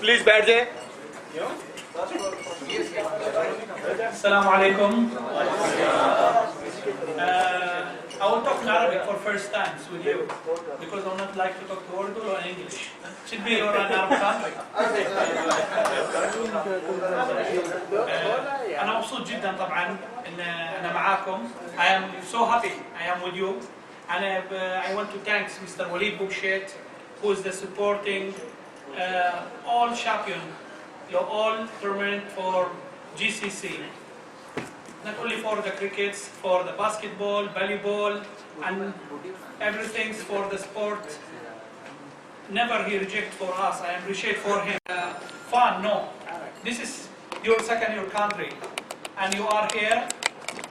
Please बैठ जाए. Assalamu alaikum. I will talk in Arabic for first times with you because I would not like to talk to Urdu or English. Should be your Arab country. أنا مبسوط جدا طبعا إن أنا معاكم. I am so happy I am with you. And I want to thank Mr. Walid Bouchet, who is the supporting all champion, all tournament for GCC. Not only for the crickets, for the basketball, volleyball, and everything for the sport. Never he reject for us. I appreciate for him. Fun, no. This is your second year country, and you are here,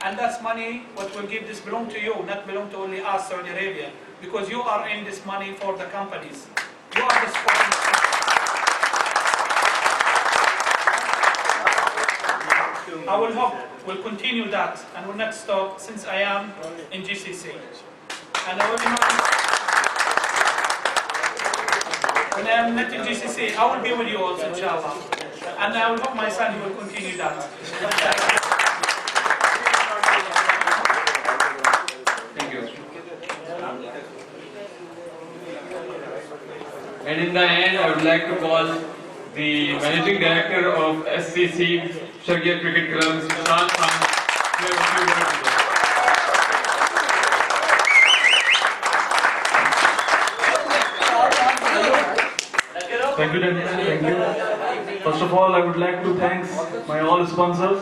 and that's money. What will give this belong to you, not belong to only us, Saudi Arabia, because you are in this money for the companies. You are the sponsor. I will hope we'll continue that and will not stop since I am in GCC. And I will when I am not in GCC, I will be with you also, inshallah. And I will hope my son will continue that. Thank you. And in the end, I would like to call the Managing Director of SCC Sharjah Cricket Club, Mr. Shah Khan, to have a few words with us. Thank you, Daniel. Thank you. First of all, I would like to thank my all sponsors,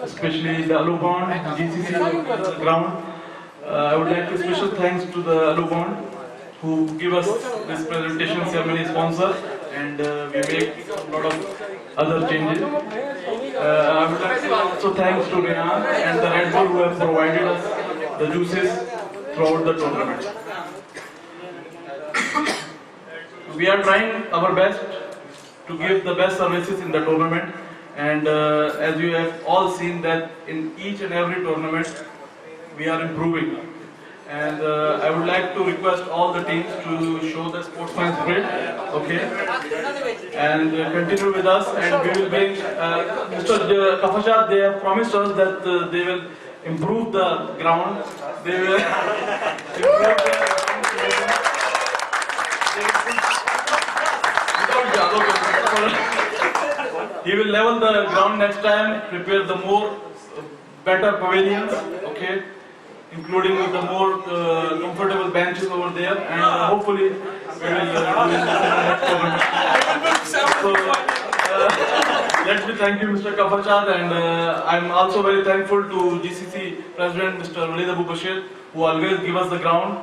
especially the Alubon GCC ground. I would like to special thanks to the Alubon who give us this presentation ceremony sponsor, and we make a lot of other changes. I would like to also thanks to Rehan and the Red Bull who have provided us the juices throughout the tournament. We are trying our best to give the best services in the tournament, and as you have all seen that in each and every tournament we are improving. And I would like to request all the teams to show the sportsman spirit, okay, and continue with us. And we will bring Mr. Kafashad. They have promised us that they will improve the ground. They will improve He will level the ground next time, prepare the more better pavilions, okay, including with the more comfortable benches over there, and hopefully we will do in the next tournament. So let me thank you, Mr. Kafashad, and I'm also very thankful to GCC President Mr. Walid Abu Bashir, who always give us the ground,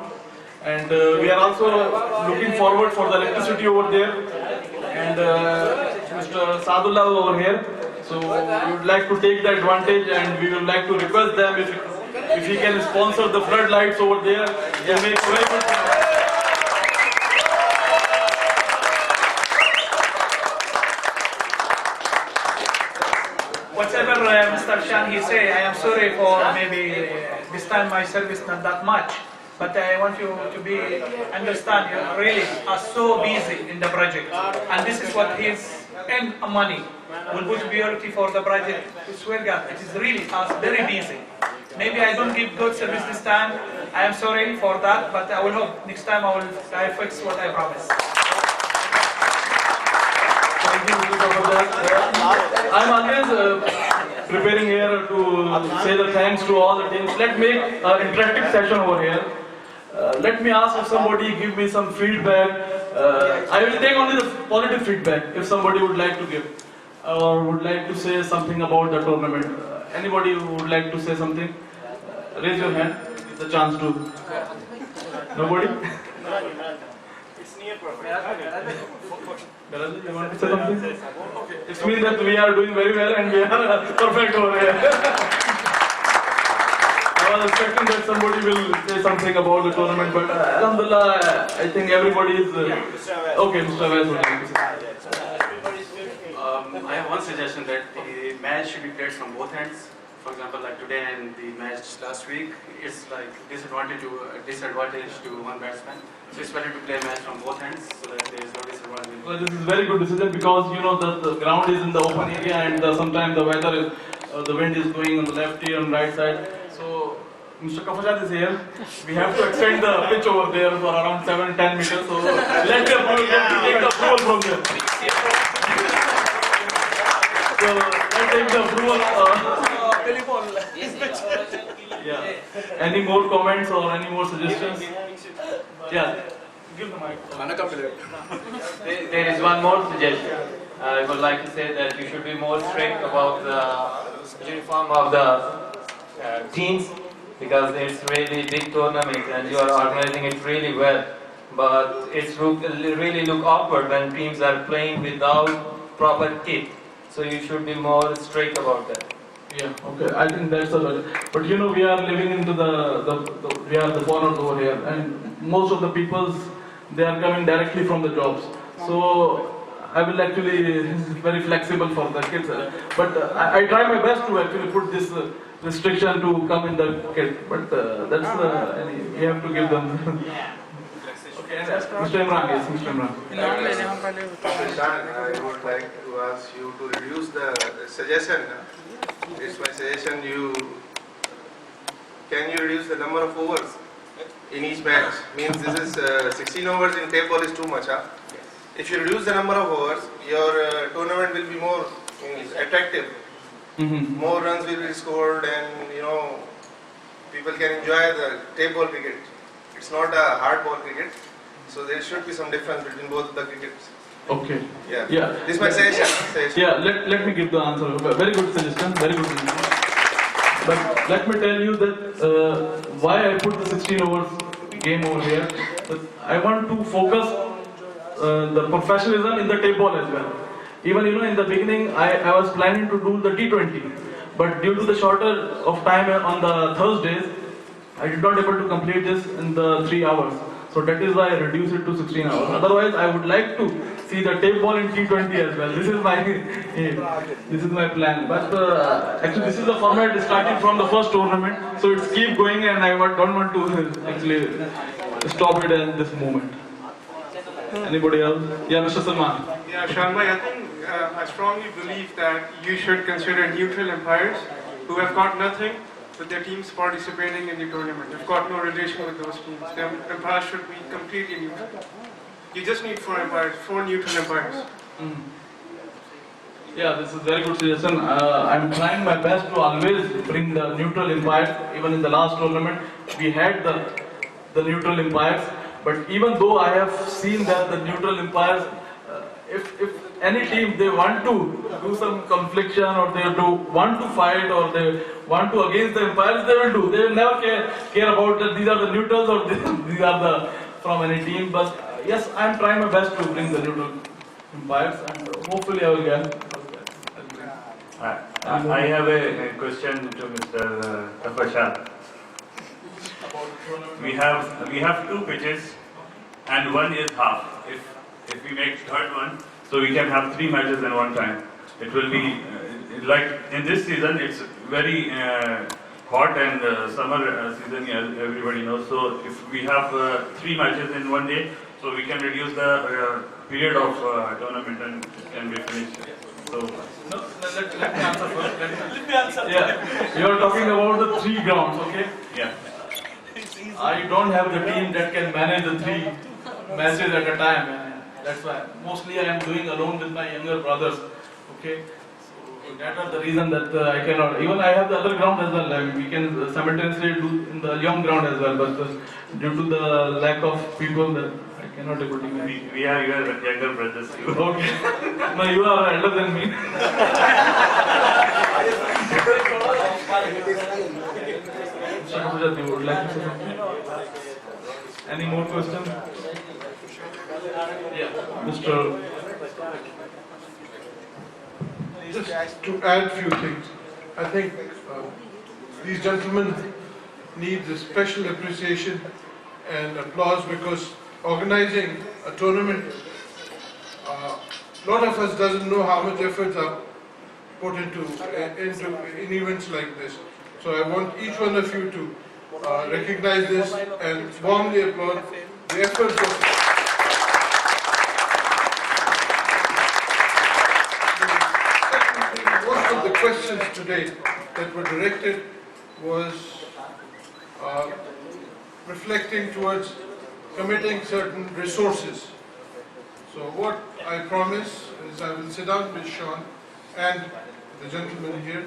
and we are also looking forward for the electricity over there, and Mr. Sadullah over here. So we would like to take the advantage, and we would like to request them if he can sponsor the floodlights over there. They make very good. Whatever Mr. Shan he say, I am sorry for maybe this time my service not that much. But I want you to be understand you really are so busy in the project, and this is what is in money. Will put priority for the project. I swear God, it is really us very busy. Maybe I don't give good service this time. I am sorry for that, but I will hope next time I fix what I promise. Thank you, Mr. Kafashad. I'm always preparing here to say the thanks to all the teams. Let's make an interactive session over here. Let me ask if somebody give me some feedback. I will take only the positive feedback if somebody would like to give or would like to say something about the tournament. Anybody who would like to say something? Raise your hand. The chance to. Nobody? It's near perfect. You want to say something? It means that we are doing very well and we are perfect over here. I was expecting that somebody will say something about the tournament, but alhamdulillah, I think everybody is okay. Mr. Awais would like to say. I have one suggestion that the match should be played from both ends. For example, like today and the match last week, it's like disadvantage to one batsman. So it's better to play a match from both ends so that there is no disadvantage. Well, this is very good decision because you know that the ground is in the open area and sometimes the weather is, the wind is going on the left ear and right side. So Mr. Kafajad is here. We have to extend the pitch over there for around 7-10 meters. So let's take the approval from there. So let's take the approval. Yeah. Any more comments or any more suggestions? Yeah. Give the mic. There is one more suggestion. I would like to say that you should be more strict about the uniform of the teams because it's really big tournament and you are organizing it really well. But it's really look awkward when teams are playing without proper kit. So you should be more strict about that. Yeah, okay, I think that's a lot. But you know, we are living into we are the foreigners over here, and most of the peoples, they are coming directly from the jobs. So I will actually very flexible for the kids. But I try my best to actually put this restriction to come in the kid. But we have to give them. Okay, Mr. Imran, yes, Mr. Imran. I would like to ask you to reduce the suggestion. It's my suggestion. Can you reduce the number of overs in each match? Means this is 16 overs in table is too much. Huh? If you reduce the number of overs, your tournament will be more attractive. More runs will be scored, and you know people can enjoy the table cricket. It's not a hard ball cricket, so there should be some difference between both the crickets. Okay. Yeah. This is my Yeah. suggestion. Yeah. Let me give the answer. Very good suggestion. Very good suggestion. But let me tell you that why I put the 16 overs game over here. I want to focus the professionalism in the tape ball as well. Even you know in the beginning I was planning to do the T20, but due to the shorter of time on the Thursdays, I did not able to complete this in the 3 hours. So that is why I reduced it to 16 hours. Otherwise, I would like to see the tape ball in T20 as well. This is my aim. This is my plan. But actually, this is the format starting from the first tournament. So it's keep going, and I don't want to actually stop it at this moment. Anybody else? Yeah, Mr. Salman. Yeah, Shanbhai, I think I strongly believe that you should consider neutral umpires who have got nothing with their teams participating in the tournament. They've got no relation with those teams. The umpires should be completely neutral. You just need 4 umpires, 4 neutral umpires. Yeah, this is very good suggestion. I'm trying my best to always bring the neutral umpires. Even in the last tournament, we had the neutral umpires. But even though I have seen that the neutral umpires, if any team they want to do some confliction or they want to fight or they want to against the umpires, they will do. They will never care about that these are the neutrals or these are the from any team. But yes, I am trying my best to bring the neutral umpires, and hopefully I will get. I have a question to Mr. Tafashad. We have 2 pitches and one is half. If we make third one, so we can have 3 matches in one time. It will be like in this season. It's very hot and summer season, as everybody knows. So if we have 3 matches in one day, so we can reduce the period of tournament and it can be finished. So. No, let me answer first. Let me answer. Yeah, you are talking about the 3 grounds, okay? Yeah. I don't have the team that can manage the 3 matches at a time. That's why mostly I am doing alone with my younger brothers. Okay, so that are the reason that I cannot. Even I have the other ground as well. I mean, we can simultaneously do in the young ground as well. But due to the lack of people, that I cannot able to manage. We are your younger brothers too. Okay, no, you are elder than me. You would like to say something? Any more questions? Yeah, Mr. Just to add few things, I think these gentlemen need the special appreciation and applause because organizing a tournament, a lot of us doesn't know how much efforts are put into in events like this. So I want each one of you to recognize this and warmly applaud the efforts of today that were directed was reflecting towards committing certain resources. So what I promise is I will sit down with Sean and the gentleman here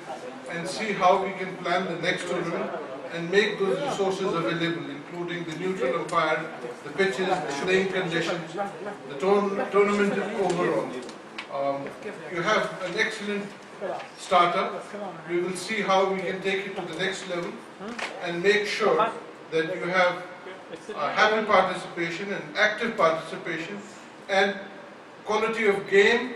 and see how we can plan the next tournament and make those resources available, including the neutral umpire, the pitches, the playing conditions, the tournament overall. You have an excellent startup. We will see how we can take it to the next level and make sure that you have happy participation and active participation, and quality of game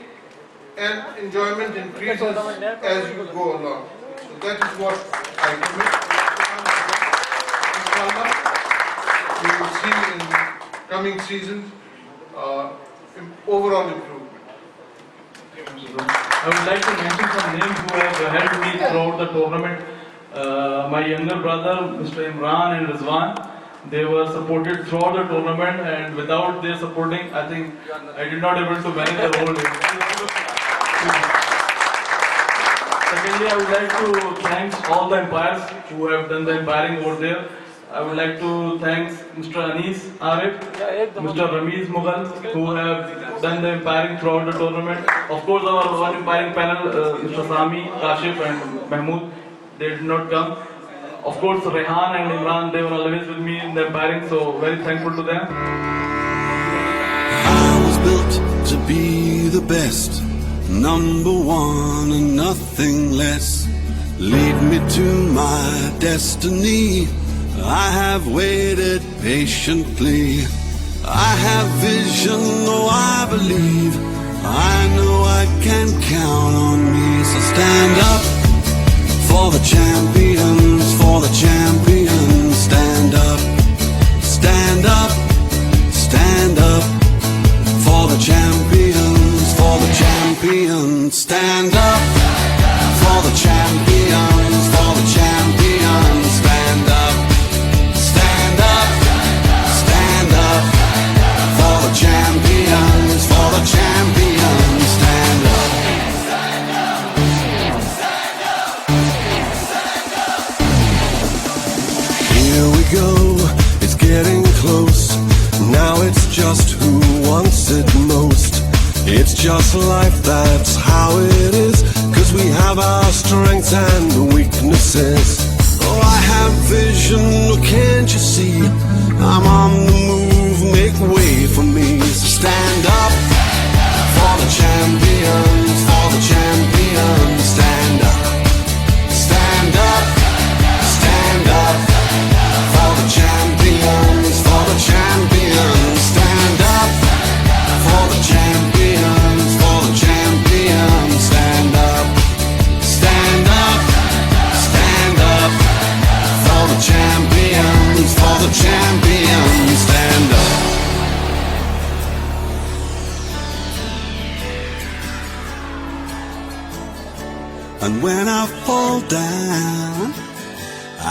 and enjoyment increases as you go along. So that is what I commit. Inshallah, we will see in coming seasons overall improvement. I would like to mention some names who have helped me throughout the tournament. My younger brother, Mr. Imran and Rizwan, they were supported throughout the tournament, and without their supporting, I think I did not able to manage the whole game. Secondly, I would like to thank all the umpires who have done the umpiring over there. I would like to thank Mr. Anis Arif, Mr. Ramiz Mughal, who have done the umpiring throughout the tournament. Of course, our one umpiring panel, Mr. Sami, Kashif and Mahmood, they did not come. Of course, Rehan and Imran, they were always with me in the umpiring, so very thankful to them. I was built to be the best, number one and nothing less. Lead me to my destiny. I have waited patiently. I have vision, though I believe. I know I can count on me. So stand up for the champions, for the champions. Stand up, stand up, stand up for the champions, for the champions. Stand up for the champions, for the champions. Stand up, stand up, stand up for the champions, for the champions. Stand up. Here we go, it's getting close. Now it's just who wants it most. It's just life, that's how it is. 'Cause we have our strengths and weaknesses. Oh, I have vision, oh, can't you see? I'm on the move, make way for me. So stand up for the champions, for the champions. Stand up, stand up, stand up for the champions, for the champions. Stand up for the champions, for the champions. Stand up, stand up, stand up for the champions, for the champions. Stand up. And when I fall down,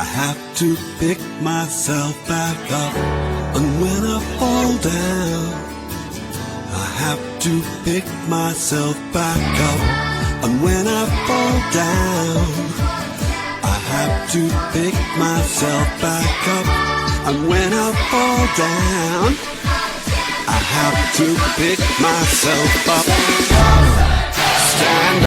I have to pick myself back up. And when I fall down, I have to pick myself back up. And when I fall down, I have to pick myself back up. And when I fall down, I have to pick myself up.